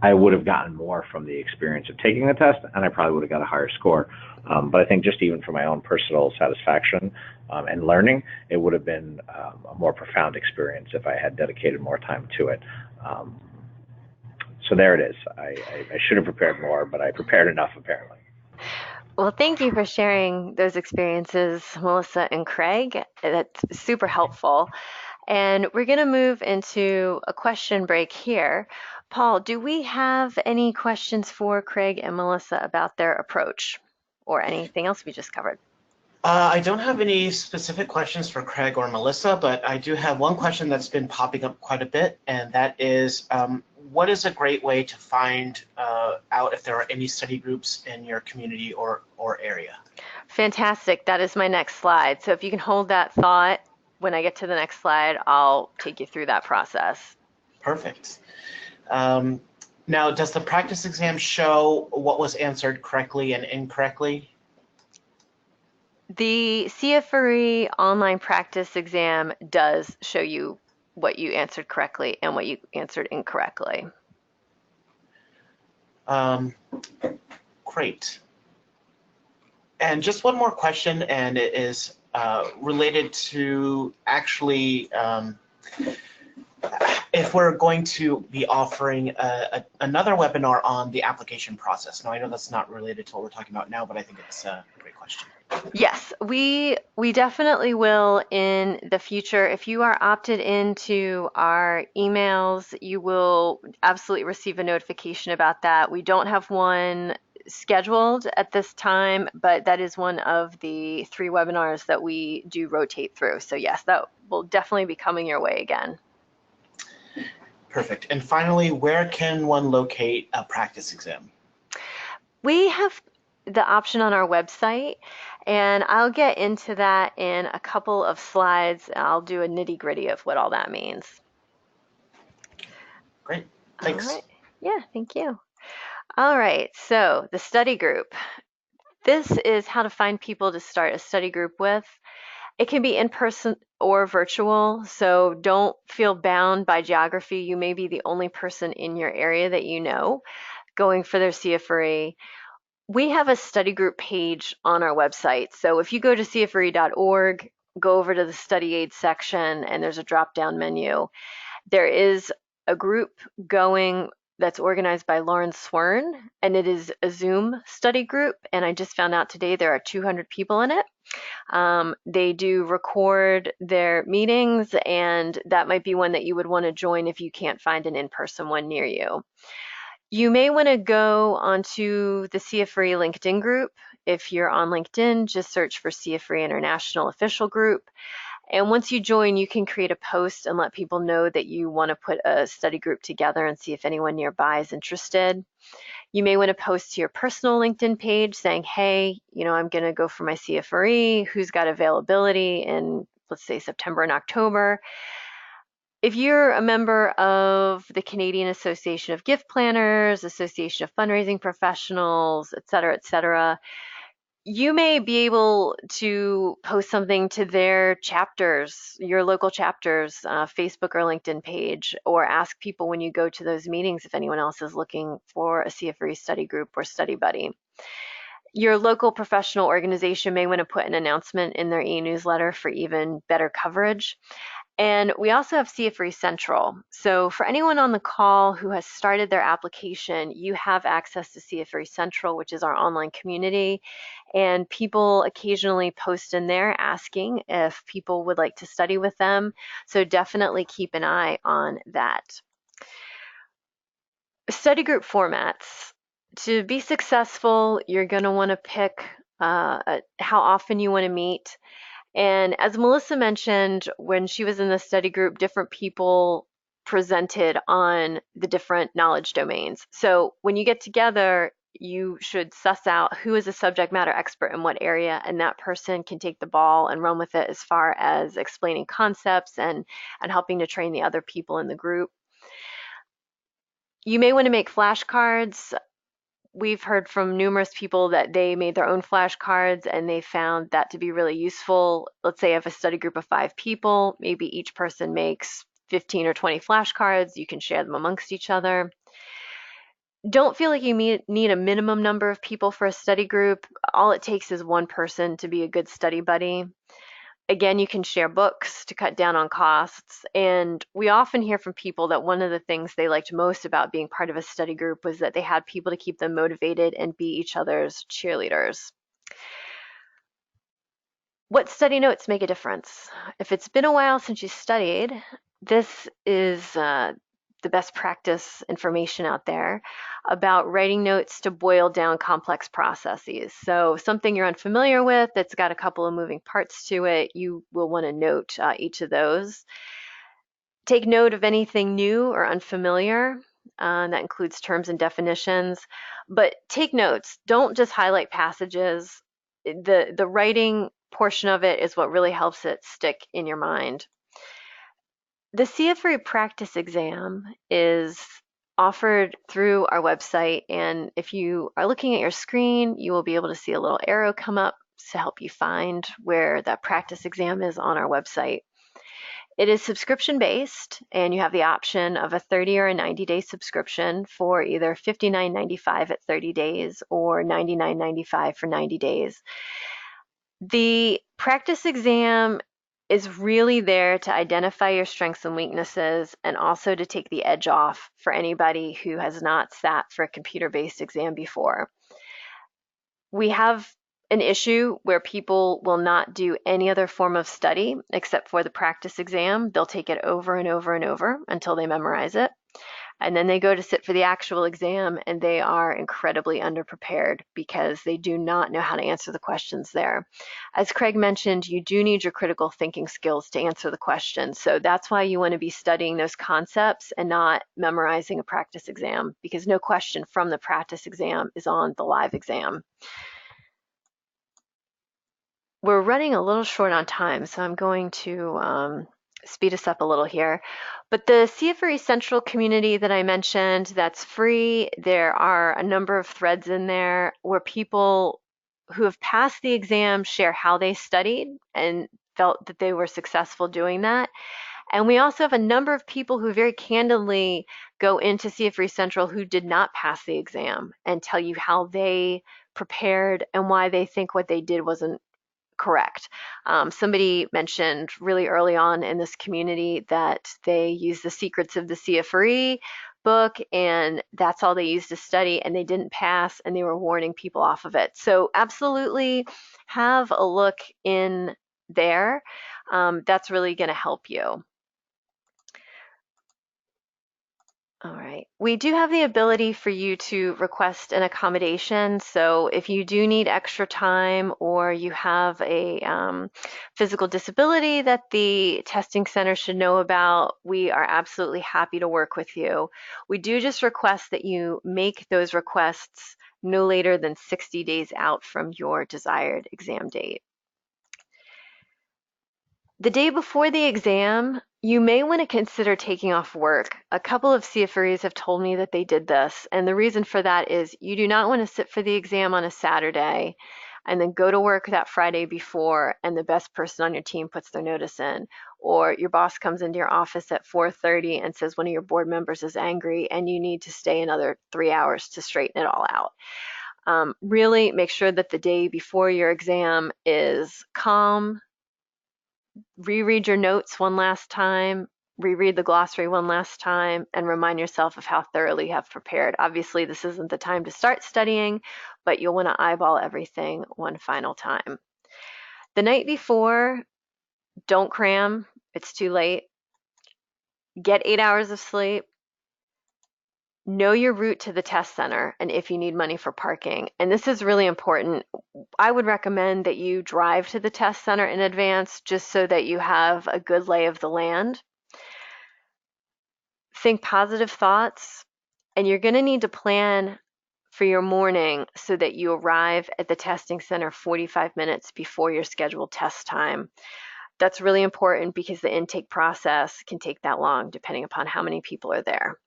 I would have gotten more from the experience of taking the test, and I probably would have got a higher score. But I think just even for my own personal satisfaction and learning, it would have been a more profound experience if I had dedicated more time to it. So there it is. I should have prepared more, but I prepared enough, apparently. Well, thank you for sharing those experiences, Melissa and Craig. That's super helpful. And we're going to move into a question break here. Paul, do we have any questions for Craig and Melissa about their approach or anything else we just covered? I don't have any specific questions for Craig or Melissa, but I do have one question that's been popping up quite a bit, and that is, what is a great way to find out if there are any study groups in your community or area? Fantastic. That is my next slide. So if you can hold that thought, when I get to the next slide, I'll take you through that process. Perfect. Now, does the practice exam show what was answered correctly and incorrectly? The CFRE online practice exam does show you what you answered correctly and what you answered incorrectly. Great. And just one more question, and it is related to actually if we're going to be offering another webinar on the application process. Now, I know that's not related to what we're talking about now, but I think it's a great question. Yes, we definitely will in the future. If you are opted into our emails, you will absolutely receive a notification about that. We don't have one scheduled at this time, but that is one of the 3 webinars that we do rotate through. So yes, that will definitely be coming your way again. Perfect. And finally, where can one locate a practice exam? We have the option on our website, and I'll get into that in a couple of slides. I'll do a nitty-gritty of what all that means. Great. Thanks. All right. Yeah, thank you. All right, so the study group. This is how to find people to start a study group with. It can be in person or virtual, so don't feel bound by geography. You may be the only person in your area that you know going for their CFRE. We have a study group page on our website. So if you go to CFRE.org, go over to the study aid section, and there's a drop-down menu. There is a group going that's organized by Lauren Swern, and it is a Zoom study group. And I just found out today there are 200 people in it. They do record their meetings, and that might be one that you would want to join if you can't find an in-person one near you. You may want to go onto the CFRE LinkedIn group. If you're on LinkedIn, just search for CFRE International Official Group. And once you join, you can create a post and let people know that you want to put a study group together and see if anyone nearby is interested. You may want to post to your personal LinkedIn page saying, hey, I'm going to go for my CFRE, who's got availability in, let's say, September and October. If you're a member of the Canadian Association of Gift Planners, Association of Fundraising Professionals, et cetera, you may be able to post something to their chapters, your local chapters, Facebook or LinkedIn page, or ask people when you go to those meetings if anyone else is looking for a CFRE study group or study buddy. Your local professional organization may want to put an announcement in their e-newsletter for even better coverage. And we also have CFRE Central. So for anyone on the call who has started their application, you have access to CFRE Central, which is our online community. And people occasionally post in there asking if people would like to study with them. So definitely keep an eye on that. Study group formats. To be successful, you're going to want to pick how often you want to meet. And as Melissa mentioned, when she was in the study group, different people presented on the different knowledge domains. So when you get together, you should suss out who is a subject matter expert in what area, and that person can take the ball and run with it as far as explaining concepts and helping to train the other people in the group. You may want to make flashcards. We've heard from numerous people that they made their own flashcards and they found that to be really useful. Let's say I have a study group of 5 people, maybe each person makes 15 or 20 flashcards. You can share them amongst each other. Don't feel like you need a minimum number of people for a study group. All it takes is one person to be a good study buddy. Again, you can share books to cut down on costs. And we often hear from people that one of the things they liked most about being part of a study group was that they had people to keep them motivated and be each other's cheerleaders. What study notes make a difference? If it's been a while since you studied, this is the best practice information out there about writing notes to boil down complex processes. So something you're unfamiliar with that's got a couple of moving parts to it, you will want to note each of those. Take note of anything new or unfamiliar. That includes terms and definitions, but take notes. Don't just highlight passages. The writing portion of it is what really helps it stick in your mind. The CFRE practice exam is offered through our website, and if you are looking at your screen, you will be able to see a little arrow come up to help you find where that practice exam is on our website. It is subscription based, and you have the option of a 30 or a 90-day subscription for either $59.95 at 30 days or $99.95 for 90 days. The practice exam is really there to identify your strengths and weaknesses, and also to take the edge off for anybody who has not sat for a computer-based exam before. We have an issue where people will not do any other form of study except for the practice exam. They'll take it over and over and over until they memorize it. And then they go to sit for the actual exam, and they are incredibly underprepared because they do not know how to answer the questions there. As Craig mentioned, you do need your critical thinking skills to answer the questions. So that's why you want to be studying those concepts and not memorizing a practice exam, because no question from the practice exam is on the live exam. We're running a little short on time, so I'm going to speed us up a little here. But the CFRE Central community that I mentioned, that's free. There are a number of threads in there where people who have passed the exam share how they studied and felt that they were successful doing that. And we also have a number of people who very candidly go into CFRE Central who did not pass the exam and tell you how they prepared and why they think what they did wasn't correct. Somebody mentioned really early on in this community that they use the secrets of the CFRE book, and that's all they used to study, and they didn't pass, and they were warning people off of it. So absolutely have a look in there. That's really going to help you. All right. We do have the ability for you to request an accommodation. So if you do need extra time, or you have a physical disability that the testing center should know about, we are absolutely happy to work with you. We do just request that you make those requests no later than 60 days out from your desired exam date. The day before the exam, you may want to consider taking off work. A couple of CFREs have told me that they did this, and the reason for that is you do not want to sit for the exam on a Saturday and then go to work that Friday before, and the best person on your team puts their notice in, or your boss comes into your office at 4:30 and says one of your board members is angry and you need to stay another 3 hours to straighten it all out. Really make sure that the day before your exam is calm. Reread your notes one last time, reread the glossary one last time, and remind yourself of how thoroughly you have prepared. Obviously, this isn't the time to start studying, but you'll want to eyeball everything one final time. The night before, don't cram. It's too late. Get 8 hours of sleep. Know your route to the test center and if you need money for parking. And this is really important. I would recommend that you drive to the test center in advance just so that you have a good lay of the land. Think positive thoughts, and you're going to need to plan for your morning so that you arrive at the testing center 45 minutes before your scheduled test time. That's really important because the intake process can take that long depending upon how many people are there.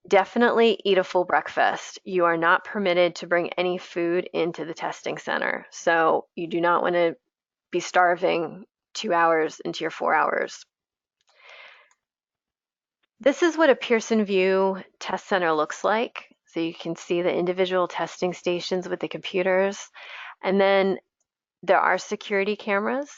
Definitely eat a full breakfast. You are not permitted to bring any food into the testing center. So you do not want to be starving 2 hours into your 4 hours. This is what a Pearson VUE test center looks like. So you can see the individual testing stations with the computers. And then there are security cameras.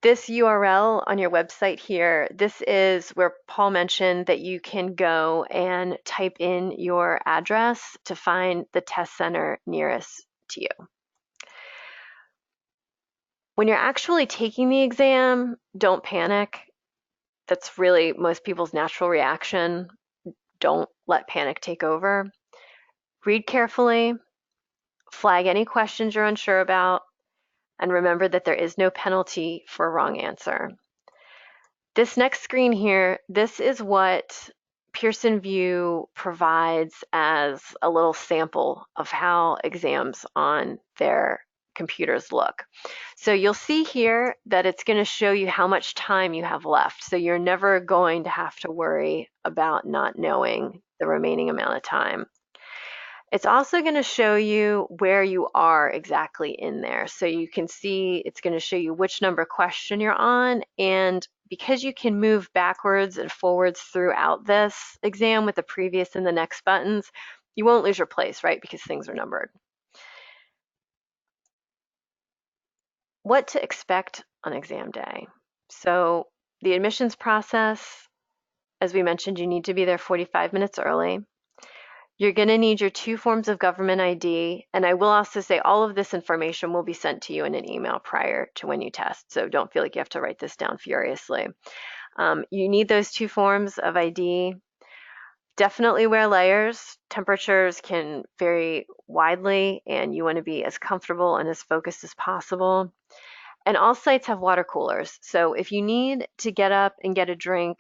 This URL on your website here, this is where Paul mentioned that you can go and type in your address to find the test center nearest to you. When you're actually taking the exam, don't panic. that's really most people's natural reaction. Don't let panic take over. Read carefully, flag any questions you're unsure about, and remember that there is no penalty for a wrong answer. This next screen here, this is what Pearson VUE provides as a little sample of how exams on their computers look. So you'll see here that it's going to show you how much time you have left. So you're never going to have to worry about not knowing the remaining amount of time. It's also going to show you where you are exactly in there. So you can see it's going to show you which number question you're on. And because you can move backwards and forwards throughout this exam with the previous and the next buttons, you won't lose your place, right? Because things are numbered. What to expect on exam day. So the admissions process, as we mentioned, you need to be there 45 minutes early. You're going to need your 2 forms of government ID, and I will also say all of this information will be sent to you in an email prior to when you test, so don't feel like you have to write this down furiously. You need those 2 forms of ID. Definitely wear layers. Temperatures can vary widely, and you want to be as comfortable and as focused as possible. And all sites have water coolers, so if you need to get up and get a drink,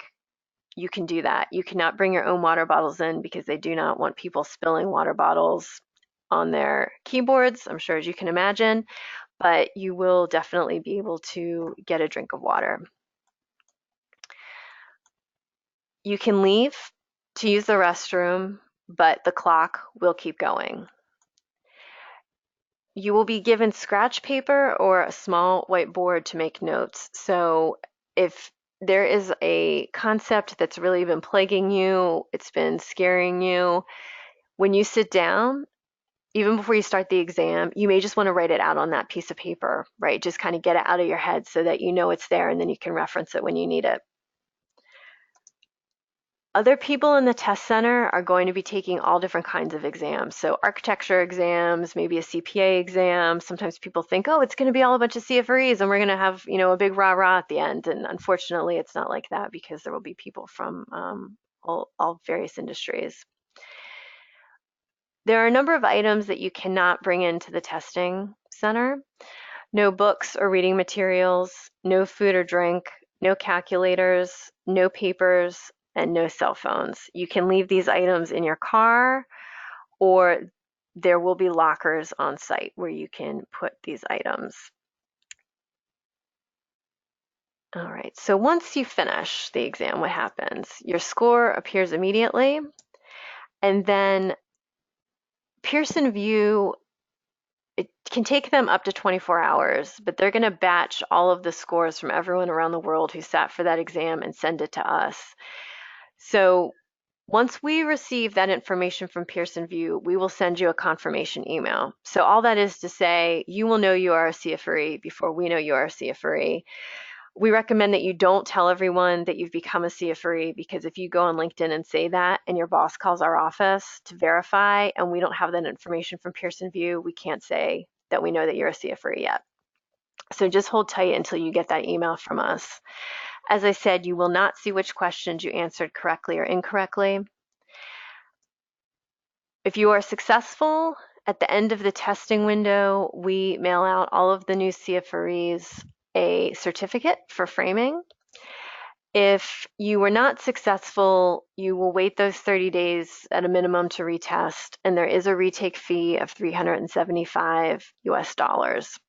you can do that. You cannot bring your own water bottles in because they do not want people spilling water bottles on their keyboards, I'm sure, as you can imagine, but you will definitely be able to get a drink of water. You can leave to use the restroom, but the clock will keep going. You will be given scratch paper or a small whiteboard to make notes. So if there is a concept that's really been plaguing you, it's been scaring you, when you sit down, even before you start the exam, you may just want to write it out on that piece of paper, right? Just kind of get it out of your head so that you know it's there and then you can reference it when you need it. Other people in the test center are going to be taking all different kinds of exams. So architecture exams, maybe a CPA exam. Sometimes people think, oh, it's going to be all a bunch of CFREs and we're going to have, a big rah-rah at the end. And unfortunately, it's not like that because there will be people from all various industries. There are a number of items that you cannot bring into the testing center. No books or reading materials, no food or drink, no calculators, no papers, and no cell phones. You can leave these items in your car, or there will be lockers on site where you can put these items. All right, so once you finish the exam, what happens? Your score appears immediately, and then Pearson VUE, it can take them up to 24 hours, but they're going to batch all of the scores from everyone around the world who sat for that exam and send it to us. So once we receive that information from Pearson VUE, we will send you a confirmation email. So all that is to say, you will know you are a CFRE before we know you are a CFRE. We recommend that you don't tell everyone that you've become a CFRE, because if you go on LinkedIn and say that and your boss calls our office to verify and we don't have that information from Pearson VUE, we can't say that we know that you're a CFRE yet. So just hold tight until you get that email from us. As I said, you will not see which questions you answered correctly or incorrectly. If you are successful, at the end of the testing window, we mail out all of the new CFREs a certificate for framing. If you were not successful, you will wait those 30 days at a minimum to retest, and there is a retake fee of $375 US.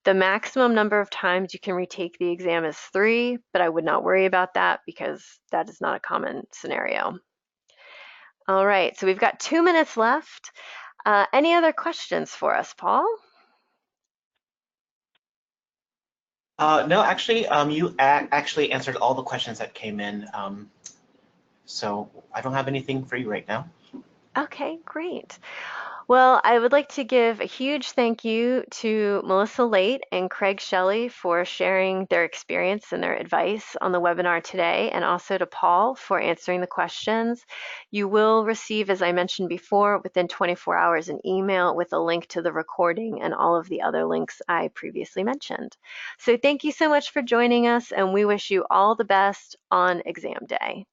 The maximum number of times you can retake the exam is 3, but I would not worry about that because that is not a common scenario. All right, so we've got 2 minutes left. Any other questions for us, Paul? No, actually, you actually answered all the questions that came in. So I don't have anything for you right now. Okay, great. Well, I would like to give a huge thank you to Melissa Late and Craig Shelley for sharing their experience and their advice on the webinar today, and also to Paul for answering the questions. You will receive, as I mentioned before, within 24 hours an email with a link to the recording and all of the other links I previously mentioned. So thank you so much for joining us, and we wish you all the best on exam day.